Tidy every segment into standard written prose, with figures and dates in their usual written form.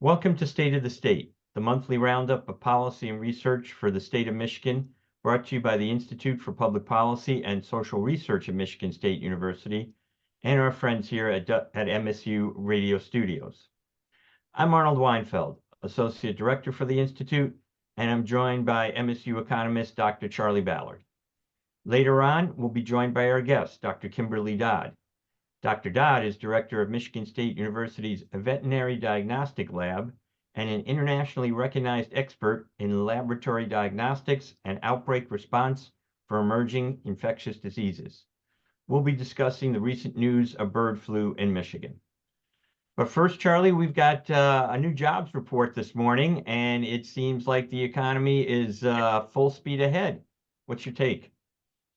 Welcome to State of the State, the monthly roundup of policy and research for the state of Michigan, brought to you by the Institute for Public Policy and Social Research at Michigan State University and our friends here at MSU Radio Studios. I'm Arnold Weinfeld, Associate Director for the Institute, and I'm joined by MSU economist Dr. Charlie Ballard. Later on, we'll be joined by our guest, Dr. Kimberly Dodd. Dr. Dodd is director of Michigan State University's Veterinary Diagnostic Lab and an internationally recognized expert in laboratory diagnostics and outbreak response for emerging infectious diseases. We'll be discussing the recent news of bird flu in Michigan. But first, Charlie, we've got a new jobs report this morning, and it seems like the economy is full speed ahead. What's your take?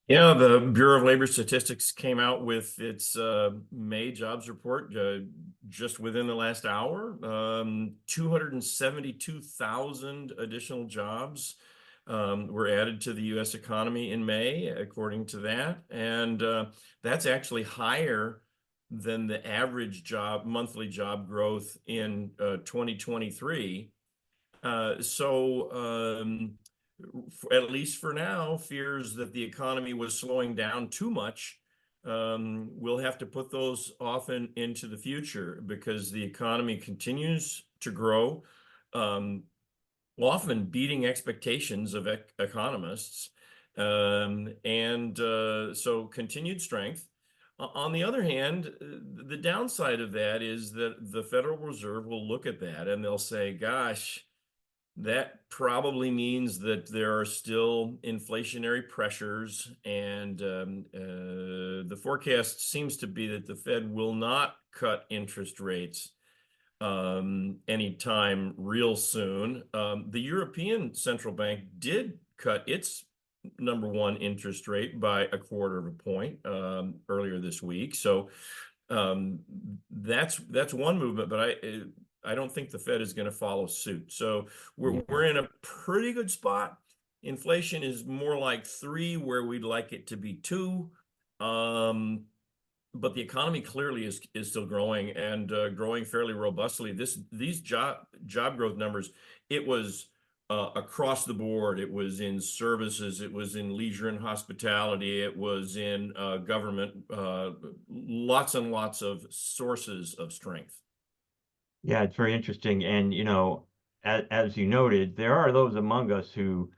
Yeah, the Bureau of Labor Statistics came out with its May jobs report just within the last hour. 272,000 additional jobs were added to the U.S. economy in May, according to that. And that's actually higher than the average monthly job growth in 2023. At least for now, fears that the economy was slowing down too much. We'll have to put those often into the future because the economy continues to grow, often beating expectations of economists. So continued strength. On the other hand, the downside of that is that the Federal Reserve will look at that and they'll say, gosh, that probably means that there are still inflationary pressures, and the forecast seems to be that the Fed will not cut interest rates anytime real soon. The European Central Bank did cut its number one interest rate by 1/4 point earlier this week. So that's one movement, but I don't think the Fed is going to follow suit. So we're in a pretty good spot. Inflation is more like 3, where we'd like it to be 2. But the economy clearly is still growing and growing fairly robustly. These job growth numbers, it was across the board. It was in services, it was in leisure and hospitality, it was in government, lots and lots of sources of strength. Yeah, it's very interesting. And, as you noted, there are those among us who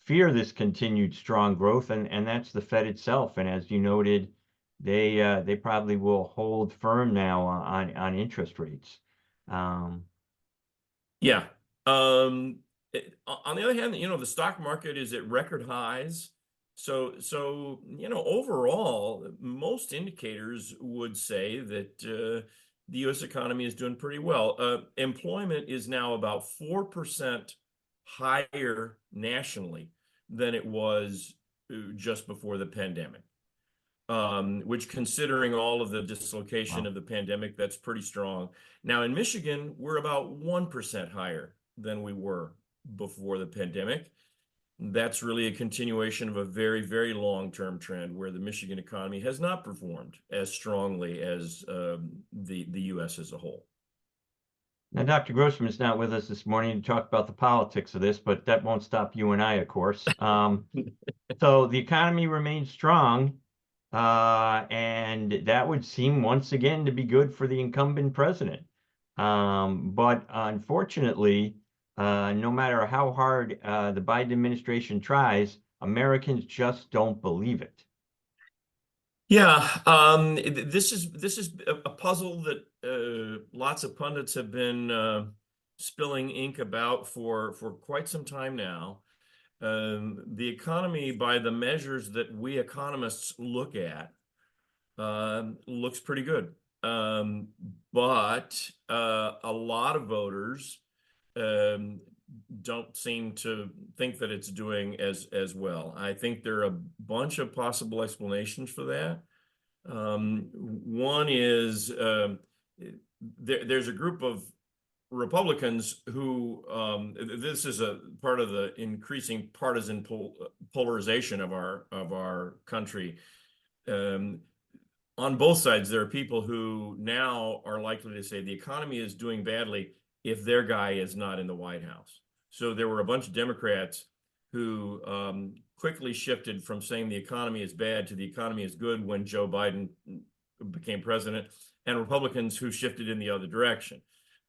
fear this continued strong growth, and that's the Fed itself. And as you noted, they probably will hold firm now on interest rates. Um, Yeah. On the other hand, the stock market is at record highs. So, overall, most indicators would say that the U.S. economy is doing pretty well. Employment is now about 4% higher nationally than it was just before the pandemic. Which, considering all of the dislocation wow. of the pandemic, that's pretty strong. Now, in Michigan, we're about 1% higher than we were before the pandemic. That's really a continuation of a very, very long-term trend where the Michigan economy has not performed as strongly as the U.S. as a whole. Now, Dr. Grossman is not with us this morning to talk about the politics of this, but that won't stop you and I, of course. So the economy remains strong, and that would seem once again to be good for the incumbent president. But unfortunately, no matter how hard the Biden administration tries, Americans just don't believe it. Yeah, this is a puzzle that lots of pundits have been spilling ink about for quite some time now. The economy, by the measures that we economists look at, looks pretty good. But a lot of voters um, don't seem to think that it's doing as well. I think there are a bunch of possible explanations for that. One is there's a group of Republicans who this is a part of the increasing partisan polarization of our country. On both sides, there are people who now are likely to say the economy is doing badly, if their guy is not in the White House. So there were a bunch of Democrats who quickly shifted from saying the economy is bad to the economy is good when Joe Biden became president, and Republicans who shifted in the other direction.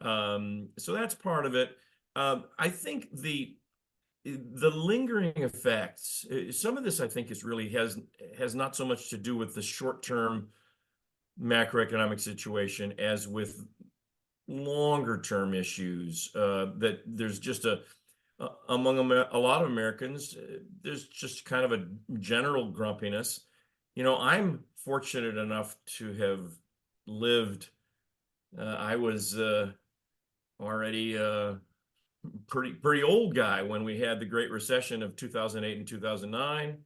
So that's part of it. I think the lingering effects, some of this I think is really has not so much to do with the short-term macroeconomic situation as with longer term issues, that there's just among a lot of Americans, there's just kind of a general grumpiness. I'm fortunate enough to have lived. I was already pretty old guy when we had the Great Recession of 2008 and 2009.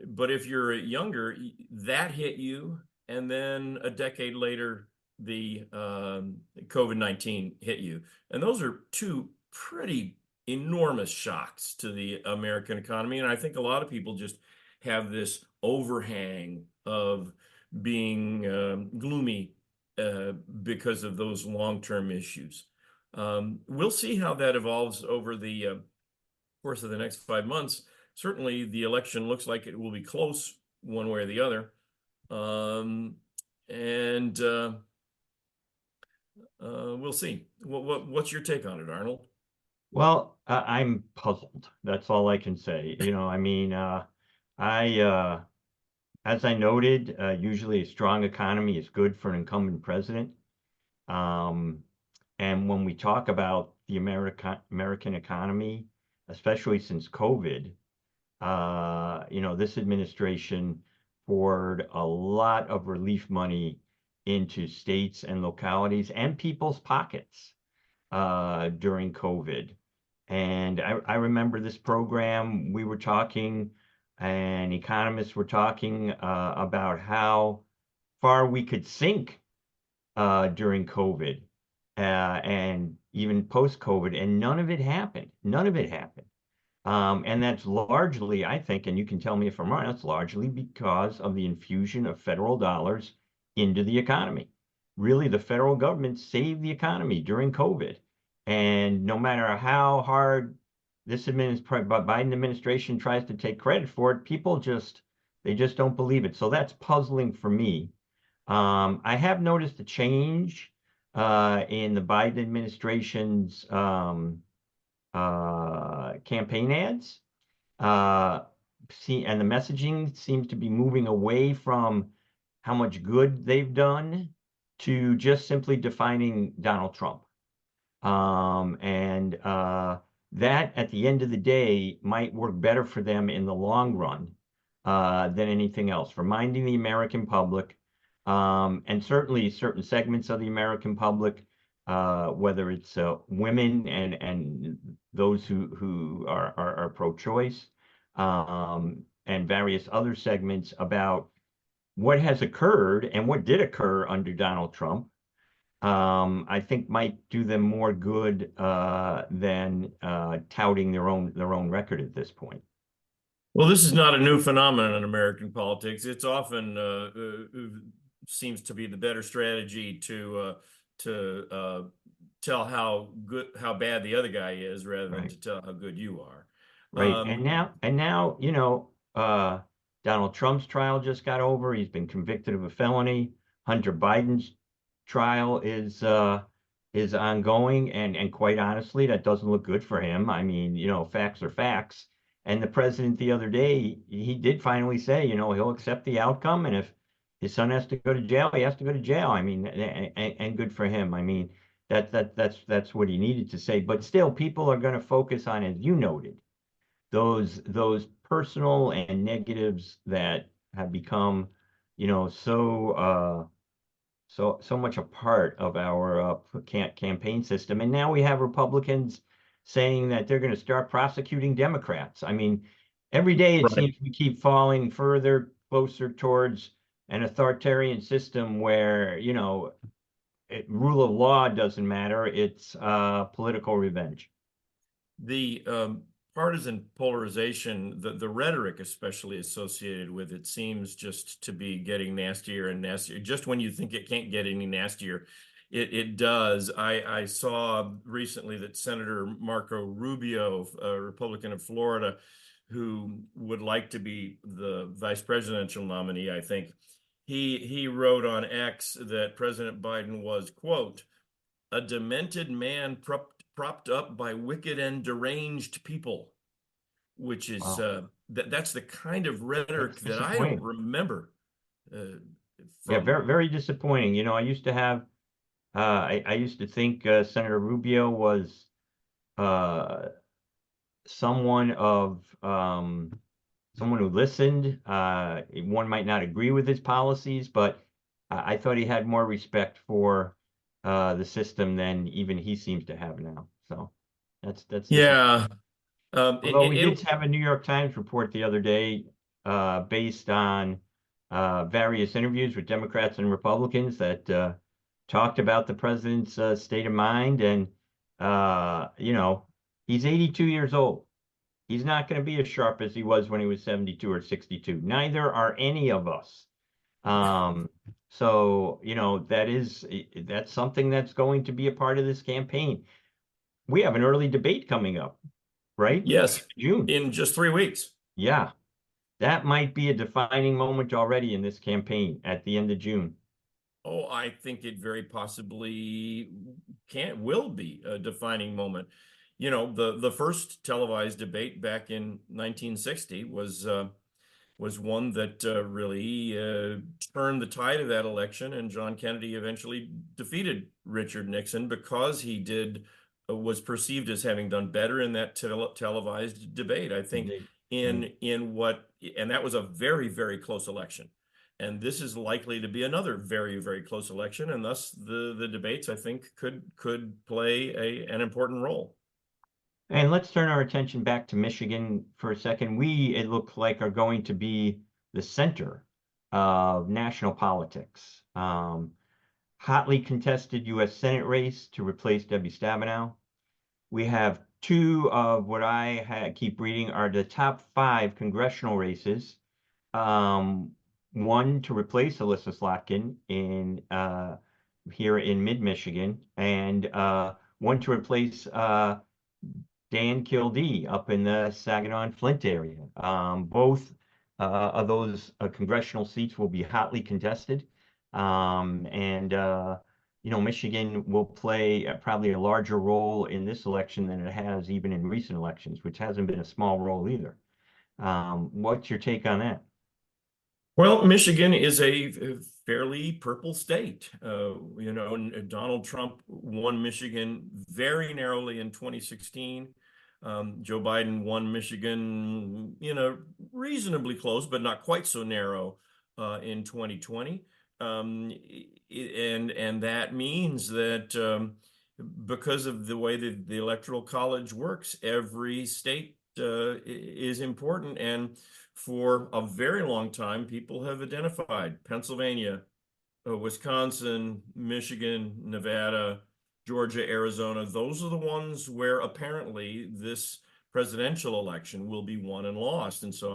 But if you're younger, that hit you, and then a decade later, the COVID-19 hit you. And those are two pretty enormous shocks to the American economy. And I think a lot of people just have this overhang of being gloomy because of those long-term issues. We'll see how that evolves over the course of the next 5 months. Certainly, the election looks like it will be close one way or the other. And we'll see. What's your take on it, Arnold? Well, I'm puzzled. That's all I can say. I mean, as I noted, usually a strong economy is good for an incumbent president. Um, and when we talk about the American economy, especially since COVID, this administration poured a lot of relief money into states and localities and people's pockets during COVID. And I remember this program, we were talking, and economists were talking about how far we could sink during COVID and even post-COVID, and none of it happened. None of it happened. And that's largely, I think, and you can tell me if I'm wrong, that's largely because of the infusion of federal dollars into the economy. Really, the federal government saved the economy during COVID. And no matter how hard this Biden administration tries to take credit for it, they just don't believe it. So that's puzzling for me. I have noticed a change in the Biden administration's campaign ads. And the messaging seems to be moving away from how much good they've done to just simply defining Donald Trump. And that, at the end of the day, might work better for them in the long run than anything else, reminding the American public, and certainly certain segments of the American public, whether it's women and those who are pro-choice, and various other segments about what has occurred and what did occur under Donald Trump. I think might do them more good than touting their own record at this point. Well, this is not a new phenomenon in American politics. It's often seems to be the better strategy to tell how bad the other guy is rather than Right. to tell how good you are. Right. And now, Donald Trump's trial just got over. He's been convicted of a felony. Hunter Biden's trial is ongoing, and quite honestly, that doesn't look good for him. I mean, facts are facts. And the president the other day, he did finally say, he'll accept the outcome, and if his son has to go to jail, he has to go to jail. I mean, and good for him. I mean, that's what he needed to say. But still, people are going to focus on, as you noted, those personal and negatives that have become, so much a part of our campaign system. And now we have Republicans saying that they're going to start prosecuting Democrats. I mean, every day it seems we keep falling closer towards an authoritarian system where, rule of law doesn't matter. It's political revenge. The partisan polarization, the rhetoric especially associated with it, seems just to be getting nastier and nastier. Just when you think it can't get any nastier, It does. I saw recently that Senator Marco Rubio, a Republican of Florida, who would like to be the vice presidential nominee, I think, he wrote on X that President Biden was, quote, a demented man propped up by wicked and deranged people, which is Wow, that's the kind of that's rhetoric that I don't disappointing. remember uh, Yeah, from. very disappointing. I used to have, I used to think Senator Rubio was uh, someone of someone who listened. One might not agree with his policies, but I thought he had more respect for the system than even he seems to have now. So that's disappointing. Yeah, Although we did it'll. have a New York Times report the other day, based on various interviews with Democrats and Republicans that talked about the president's state of mind, and he's 82 years old. He's not going to be as sharp as he was when he was 72 or 62. Neither are any of us. Um, so, that's something that's going to be a part of this campaign. We have an early debate coming up, right? Yes, June. in just 3 weeks. Yeah, that might be a defining moment already in this campaign at the end of June. Oh, I think it very possibly will be a defining moment. The first televised debate back in 1960 was one that really turned the tide of that election, and John Kennedy eventually defeated Richard Nixon because he did was perceived as having done better in that televised debate. I think Indeed. Right. in what and that was a very, very close election. And this is likely to be another very, very close election, and thus the debates, I think, could play an important role. And let's turn our attention back to Michigan for a second. It looks like, are going to be the center of national politics. Hotly contested U.S. Senate race to replace Debbie Stabenow. We have two of what keep reading are the top five congressional races. One to replace Alyssa Slotkin here in mid-Michigan, and one to replace Dan Kildee up in the Saginaw and Flint area. Both of those congressional seats will be hotly contested. And Michigan will play probably a larger role in this election than it has even in recent elections, which hasn't been a small role either. What's your take on that? Well, Michigan is a fairly purple state. Donald Trump won Michigan very narrowly in 2016. Joe Biden won Michigan, reasonably close, but not quite so narrow in 2020. And that means that because of the way that the Electoral College works, every state is important. And for a very long time, people have identified Pennsylvania, Wisconsin, Michigan, Nevada, Georgia, Arizona. Those are the ones where apparently this presidential election will be won and lost. And so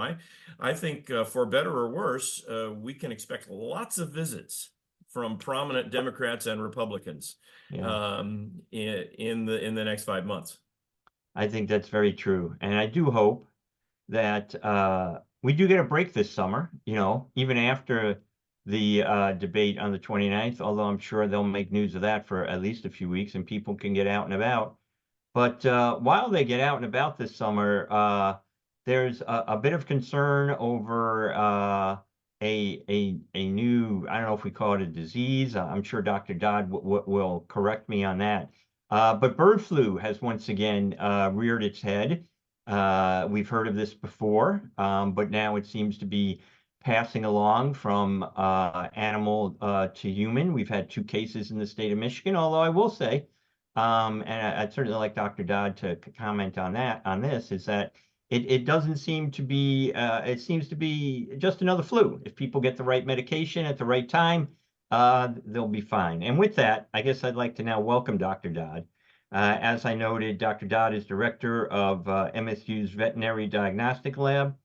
I think for better or worse, we can expect lots of visits from prominent Democrats and Republicans Yeah. in the next 5 months. I think that's very true. And I do hope that we do get a break this summer, even after the debate on the 29th, although I'm sure they'll make news of that for at least a few weeks and people can get out and about. But while they get out and about this summer, there's a bit of concern over a new, I don't know if we call it a disease. I'm sure Dr. Dodd will correct me on that. But bird flu has once again reared its head. We've heard of this before, but now it seems to be passing along from animal to human. We've had two cases in the state of Michigan, although I will say, and I'd certainly like Dr. Dodd to comment on this, is that it doesn't seem to be, it seems to be just another flu. If people get the right medication at the right time, they'll be fine. And with that, I guess I'd like to now welcome Dr. Dodd. As I noted, Dr. Dodd is director of MSU's Veterinary Diagnostic Lab,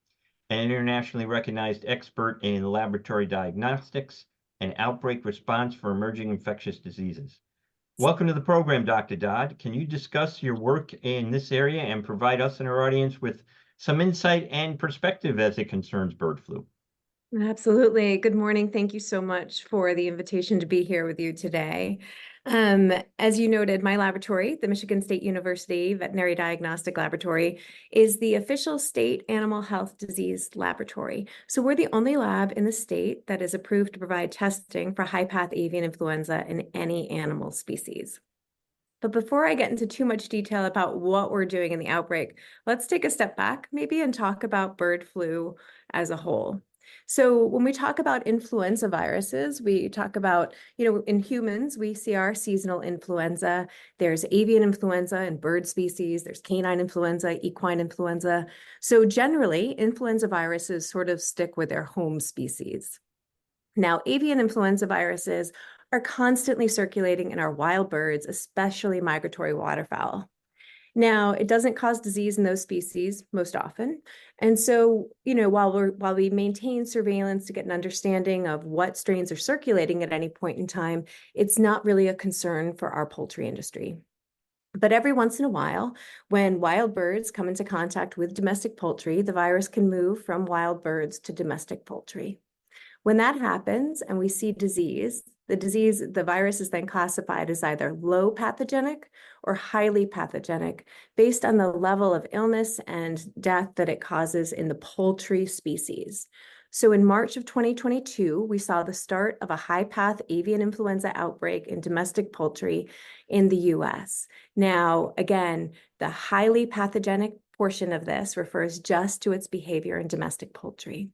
an internationally recognized expert in laboratory diagnostics and outbreak response for emerging infectious diseases. Welcome to the program, Dr. Dodd. Can you discuss your work in this area and provide us and our audience with some insight and perspective as it concerns bird flu? Absolutely. Good morning. Thank you so much for the invitation to be here with you today. As you noted, my laboratory, the Michigan State University Veterinary Diagnostic Laboratory, is the official state animal health disease laboratory. So we're the only lab in the state that is approved to provide testing for high-path avian influenza in any animal species. But before I get into too much detail about what we're doing in the outbreak, let's take a step back maybe and talk about bird flu as a whole. So when we talk about influenza viruses, we talk about, in humans, we see our seasonal influenza. There's avian influenza in bird species. There's canine influenza, equine influenza. So generally, influenza viruses sort of stick with their home species. Now, avian influenza viruses are constantly circulating in our wild birds, especially migratory waterfowl. Now, it doesn't cause disease in those species most often. And so, while we maintain surveillance to get an understanding of what strains are circulating at any point in time, it's not really a concern for our poultry industry. But every once in a while, when wild birds come into contact with domestic poultry, the virus can move from wild birds to domestic poultry. When that happens and we see the virus is then classified as either low pathogenic or highly pathogenic based on the level of illness and death that it causes in the poultry species. So in March of 2022, we saw the start of a high-path avian influenza outbreak in domestic poultry in the US. Now, again, the highly pathogenic portion of this refers just to its behavior in domestic poultry.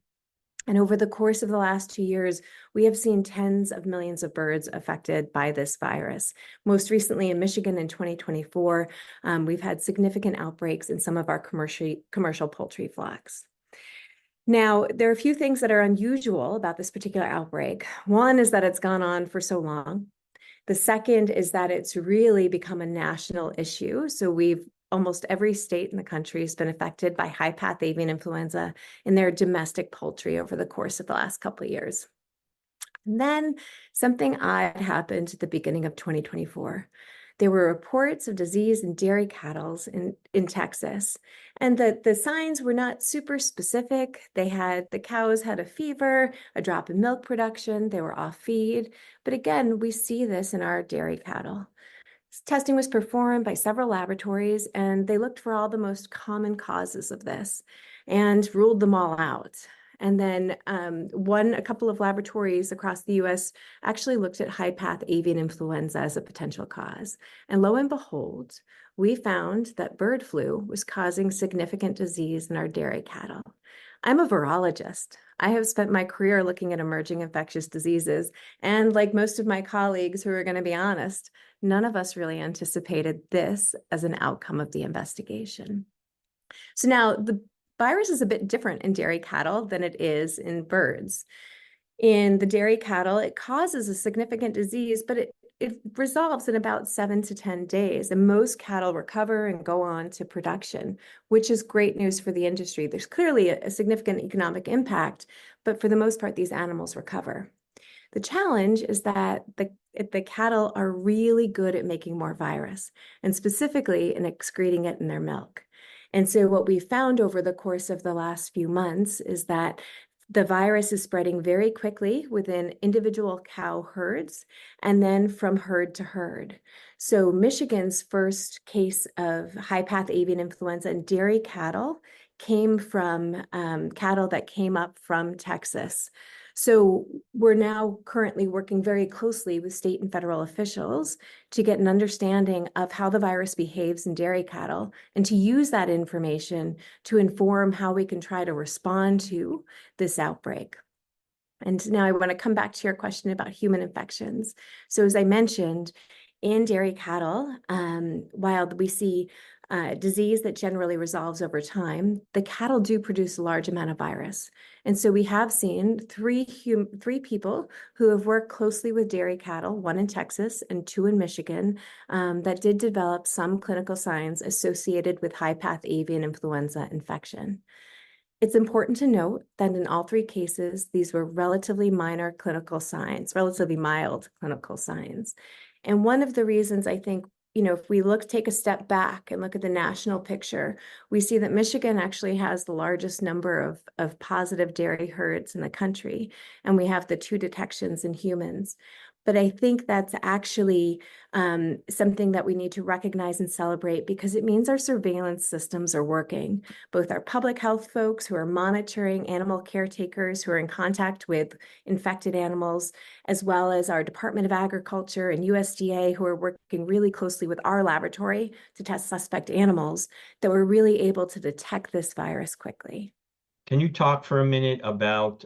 And over the course of the last 2 years, we have seen tens of millions of birds affected by this virus. Most recently in Michigan in 2024, we've had significant outbreaks in some of our commercial poultry flocks. Now, there are a few things that are unusual about this particular outbreak. One is that it's gone on for so long. The second is that it's really become a national issue. So almost every state in the country has been affected by high-path avian influenza in their domestic poultry over the course of the last couple of years. And then something odd happened at the beginning of 2024. There were reports of disease in dairy cattle in Texas, and the signs were not super specific. The cows had a fever, a drop in milk production, they were off feed. But again, we see this in our dairy cattle. Testing was performed by several laboratories, and they looked for all the most common causes of this and ruled them all out. And then a couple of laboratories across the US actually looked at high-path avian influenza as a potential cause. And lo and behold, we found that bird flu was causing significant disease in our dairy cattle. I'm a virologist. I have spent my career looking at emerging infectious diseases, and like most of my colleagues who are going to be honest, none of us really anticipated this as an outcome of the investigation. So now the virus is a bit different in dairy cattle than it is in birds. In the dairy cattle, it causes a significant disease, but it resolves in about 7 to 10 days, and most cattle recover and go on to production, which is great news for the industry. There's clearly a significant economic impact, but for the most part, these animals recover. The challenge is that the cattle are really good at making more virus, and specifically in excreting it in their milk. And so what we found over the course of the last few months is that the virus is spreading very quickly within individual cow herds and then from herd to herd. So Michigan's first case of high-path avian influenza in dairy cattle came from cattle that came up from Texas. So we're now currently working very closely with state and federal officials to get an understanding of how the virus behaves in dairy cattle and to use that information to inform how we can try to respond to this outbreak. And now I want to come back to your question about human infections. So as I mentioned, in dairy cattle, while we see disease that generally resolves over time, the cattle do produce a large amount of virus. And so we have seen three people who have worked closely with dairy cattle, one in Texas and two in Michigan, that did develop some clinical signs associated with high-path avian influenza infection. It's important to note that in all three cases, these were relatively minor clinical signs, relatively mild clinical signs. And one of the reasons I think, if we take a step back and look at the national picture, we see that Michigan actually has the largest number of positive dairy herds in the country, and we have the 2 detections in humans. But I think that's actually something that we need to recognize and celebrate, because it means our surveillance systems are working. Both our public health folks who are monitoring animal caretakers who are in contact with infected animals, as well as our Department of Agriculture and USDA, who are working really closely with our laboratory to test suspect animals, that we're really able to detect this virus quickly. Can you talk for a minute about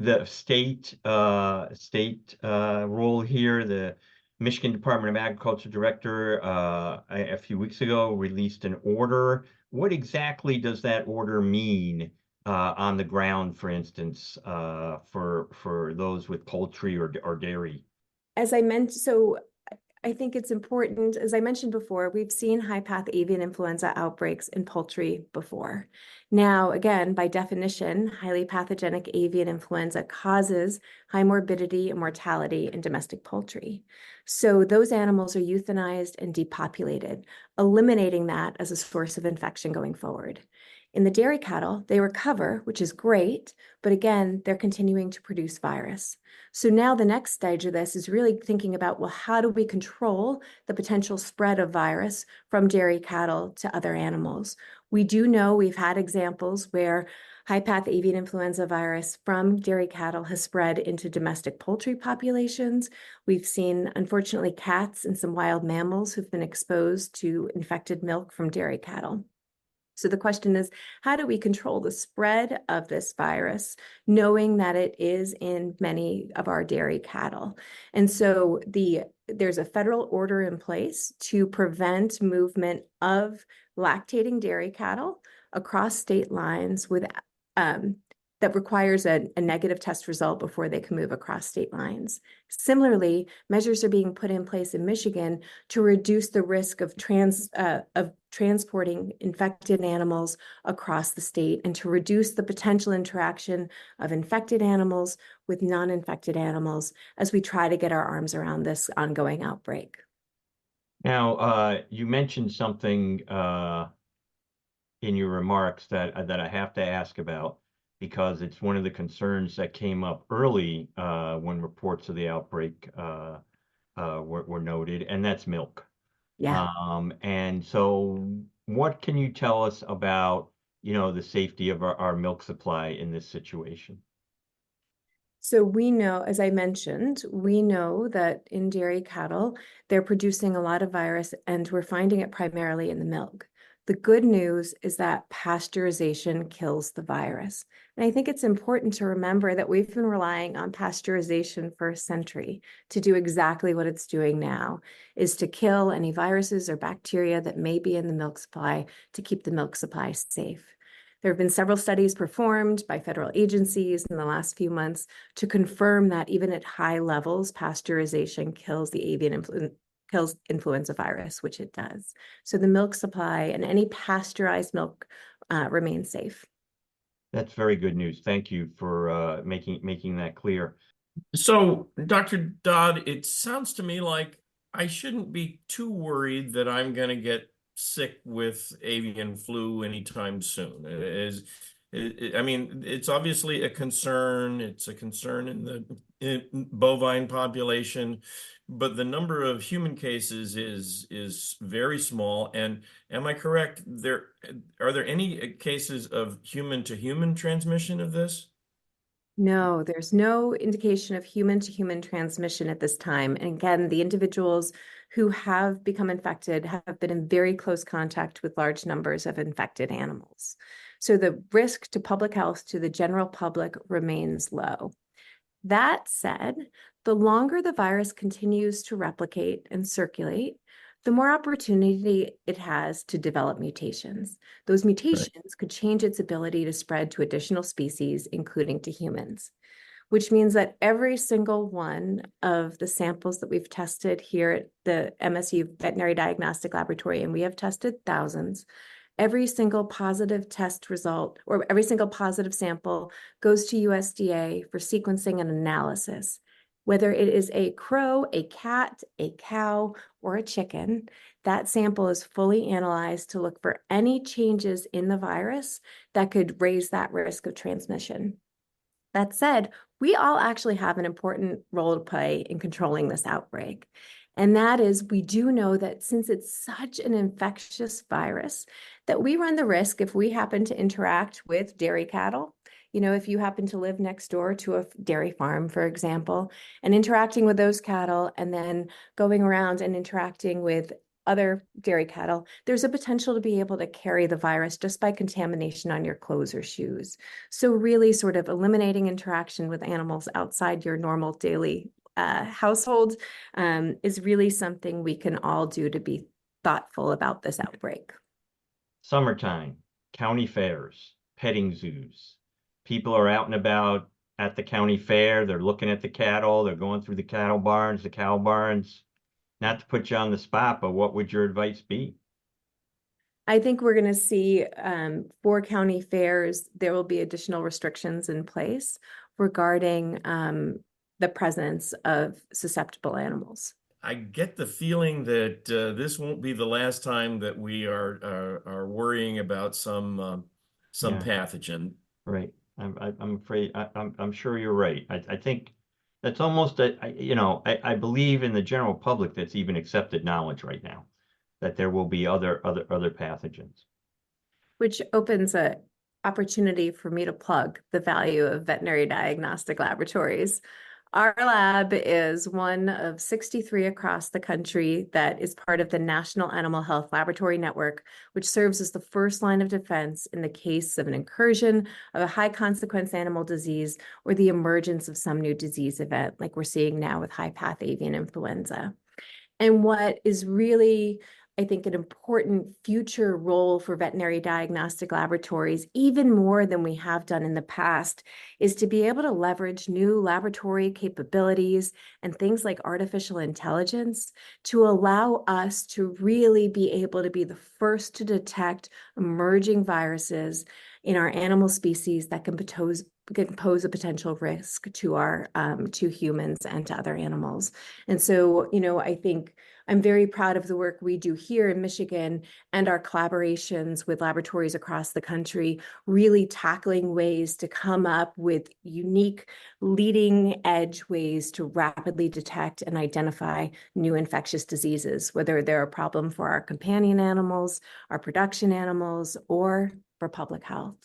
the state role here? The Michigan Department of Agriculture director a few weeks ago released an order. What exactly does that order mean on the ground, for instance, for those with poultry or dairy? As I mentioned, so I think it's important, as I mentioned before, we've seen high-path avian influenza outbreaks in poultry before. Now, again, by definition, highly pathogenic avian influenza causes high morbidity and mortality in domestic poultry. So those animals are euthanized and depopulated, eliminating that as a source of infection going forward. In the dairy cattle, they recover, which is great, but again, they're continuing to produce virus. So now the next stage of this is really thinking about, well, how do we control the potential spread of virus from dairy cattle to other animals? We do know we've had examples where high-path avian influenza virus from dairy cattle has spread into domestic poultry populations. We've seen, unfortunately, cats and some wild mammals who've been exposed to infected milk from dairy cattle. So the question is, how do we control the spread of this virus, knowing that it is in many of our dairy cattle? And so there's a federal order in place to prevent movement of lactating dairy cattle across state lines with that requires a negative test result before they can move across state lines. Similarly, measures are being put in place in Michigan to reduce the risk of transporting infected animals across the state, and to reduce the potential interaction of infected animals with non-infected animals as we try to get our arms around this ongoing outbreak. Now, you mentioned something in your remarks that I have to ask about, because it's one of the concerns that came up early when reports of the outbreak were noted, and that's milk. Yeah. And so what can you tell us about, the safety of our milk supply in this situation? So we know, as I mentioned, we know that in dairy cattle, they're producing a lot of virus, and we're finding it primarily in the milk. The good news is that pasteurization kills the virus. And I think it's important to remember that we've been relying on pasteurization for a century to do exactly what it's doing now, is to kill any viruses or bacteria that may be in the milk supply to keep the milk supply safe. There have been several studies performed by federal agencies in the last few months to confirm that even at high levels, pasteurization kills the kills influenza virus, which it does. So the milk supply and any pasteurized milk remains safe. That's very good news. Thank you for making that clear. So, Dr. Dodd, it sounds to me like I shouldn't be too worried that I'm going to get sick with avian flu anytime soon. I mean, it's obviously a concern. It's a concern in the bovine population, but the number of human cases is very small. And am I correct? Are there any cases of human-to-human transmission of this? No, there's no indication of human-to-human transmission at this time. And again, the individuals who have become infected have been in very close contact with large numbers of infected animals. So the risk to public health, to the general public, remains low. That said, the longer the virus continues to replicate and circulate, the more opportunity it has to develop mutations. Those mutations could change its ability to spread to additional species, including to humans, which means that every single one of the samples that we've tested here at the MSU Veterinary Diagnostic Laboratory, and we have tested thousands, every single positive test result or every single positive sample goes to USDA for sequencing and analysis. Whether it is a crow, a cat, a cow, or a chicken, that sample is fully analyzed to look for any changes in the virus that could raise that risk of transmission. That said, we all actually have an important role to play in controlling this outbreak. And that is, we do know that since it's such an infectious virus, that we run the risk if we happen to interact with dairy cattle. You know, if you happen to live next door to a dairy farm, for example, and interacting with those cattle and then going around and interacting with other dairy cattle, there's a potential to be able to carry the virus just by contamination on your clothes or shoes. So really sort of eliminating interaction with animals outside your normal daily household is really something we can all do to be thoughtful about this outbreak. Summertime, county fairs, petting zoos. People are out and about at the county fair. They're looking at the cattle. They're going through the cattle barns, the cow barns. Not to put you on the spot, but what would your advice be? I think we're going to see for county fairs, there will be additional restrictions in place regarding the presence of susceptible animals. I get the feeling that this won't be the last time that we are worrying about some Yeah. pathogen. Right. I'm afraid I'm sure you're right. I think that's almost I believe in the general public that's even accepted knowledge right now that there will be other pathogens. Which opens a opportunity for me to plug the value of veterinary diagnostic laboratories. Our lab is one of 63 across the country that is part of the National Animal Health Laboratory Network, which serves as the first line of defense in the case of an incursion of a high consequence animal disease or the emergence of some new disease event, like we're seeing now with high path avian influenza. And what is really, I think, an important future role for veterinary diagnostic laboratories, even more than we have done in the past, is to be able to leverage new laboratory capabilities and things like artificial intelligence to allow us to really be able to be the first to detect emerging viruses in our animal species that can pose a potential risk to our to humans and to other animals. And so, you know, I think I'm very proud of the work we do here in Michigan and our collaborations with laboratories across the country, really tackling ways to come up with unique, leading edge ways to rapidly detect and identify new infectious diseases, whether they're a problem for our companion animals, our production animals, or for public health.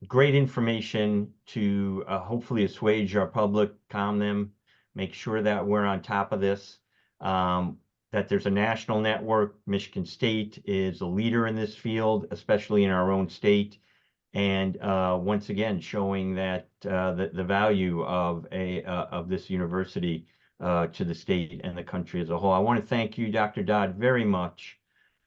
Great information to hopefully assuage our public, calm them, make sure that we're on top of this, that there's a national network. Michigan State is a leader in this field, especially in our own state. And once again, showing that the value of this university to the state and the country as a whole. I want to thank you, Dr. Dodd, very much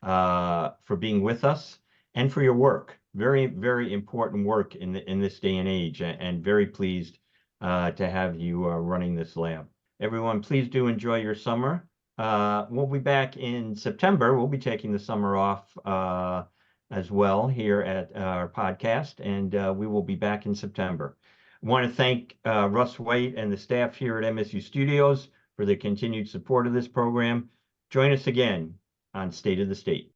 for being with us and for your work. Very, very important work in this day and age, and very pleased to have you running this lab. Everyone, please do enjoy your summer. We'll be back in September. We'll be taking the summer off as well here at our podcast, and we will be back in September. I want to thank Russ White and the staff here at MSU Studios for their continued support of this program. Join us again on State of the State.